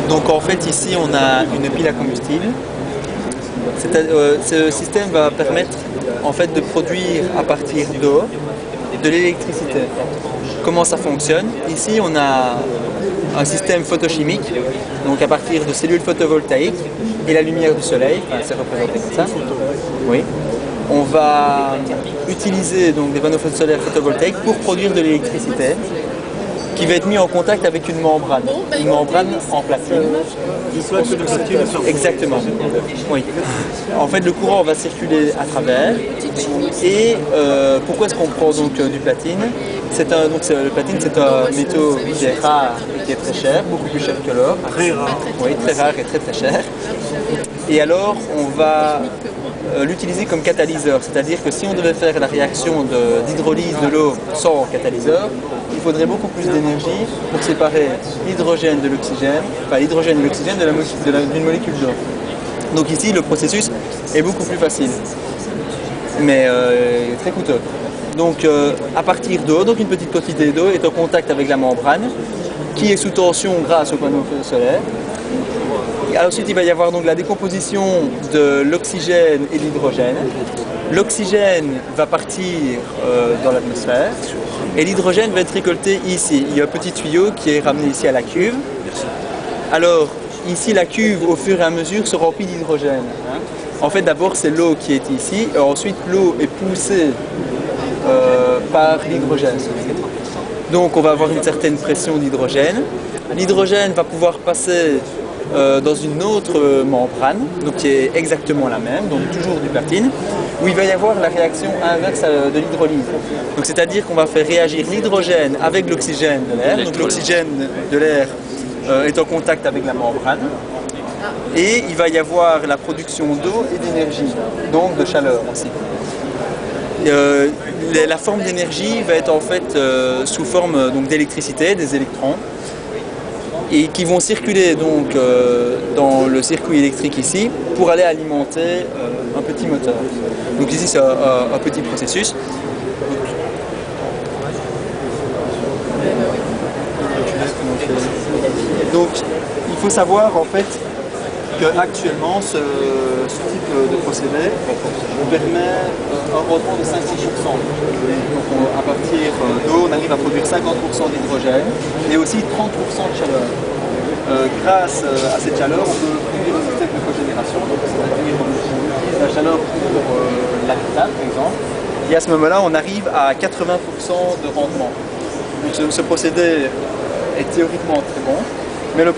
Donc en fait ici on a une pile à combustible. Ce système va permettre en fait de produire à partir d'eau de l'électricité. Comment ça fonctionne? Ici on a un système photochimique, donc à partir de cellules photovoltaïques et la lumière du soleil, enfin, c'est représenté comme ça. Oui. On va utiliser donc des panneaux solaires photovoltaïques pour produire de l'électricité qui va être mis en contact avec une membrane en platine. Exactement. Oui. En fait, le courant va circuler à travers. Et pourquoi est-ce qu'on prend donc du platine? Le platine, c'est un métaux qui est rare et qui est très cher, beaucoup plus cher que l'or. Très rare. Oui, très rare et très très cher. Et alors, on va l'utiliser comme catalyseur, c'est-à-dire que si on devait faire la réaction d'hydrolyse de l'eau sans catalyseur, il faudrait beaucoup plus d'énergie pour séparer l'hydrogène de l'oxygène, enfin l'hydrogène et l'oxygène d'une molécule d'eau. Donc ici, le processus est beaucoup plus facile, mais très coûteux. Donc à partir d'eau, donc une petite quantité d'eau est en contact avec la membrane, qui est sous tension grâce au panneau solaire. Ensuite, il va y avoir donc la décomposition de l'oxygène et de l'hydrogène. L'oxygène va partir dans l'atmosphère et l'hydrogène va être récolté ici. Il y a un petit tuyau qui est ramené ici à la cuve. Alors, ici, la cuve, au fur et à mesure, se remplit d'hydrogène. En fait, d'abord, c'est l'eau qui est ici, et ensuite, l'eau est poussée par l'hydrogène. Donc, on va avoir une certaine pression d'hydrogène. L'hydrogène va pouvoir passer dans une autre membrane, donc qui est exactement la même, donc toujours du platine, où il va y avoir la réaction inverse de l'hydrolyse. Donc c'est-à-dire qu'on va faire réagir l'hydrogène avec l'oxygène de l'air. Donc l'oxygène de l'air est en contact avec la membrane. Et il va y avoir la production d'eau et d'énergie, donc de chaleur aussi. La forme d'énergie va être en fait sous forme d'électricité, des électrons, et qui vont circuler donc dans le circuit électrique ici pour aller alimenter un petit moteur. Donc ici c'est un petit processus. Donc il faut savoir en fait qu'actuellement ce type de procédé permet un rendement de 5-6%. Donc à partir d'eau, on arrive à produire 50% d'hydrogène et aussi 30% de chaleur. Grâce à cette chaleur, on peut produire un système de cogénération, donc c'est-à-dire on utilise la chaleur pour l'habitat par exemple, et à ce moment-là on arrive à 80% de rendement. Donc ce procédé est théoriquement très bon, mais le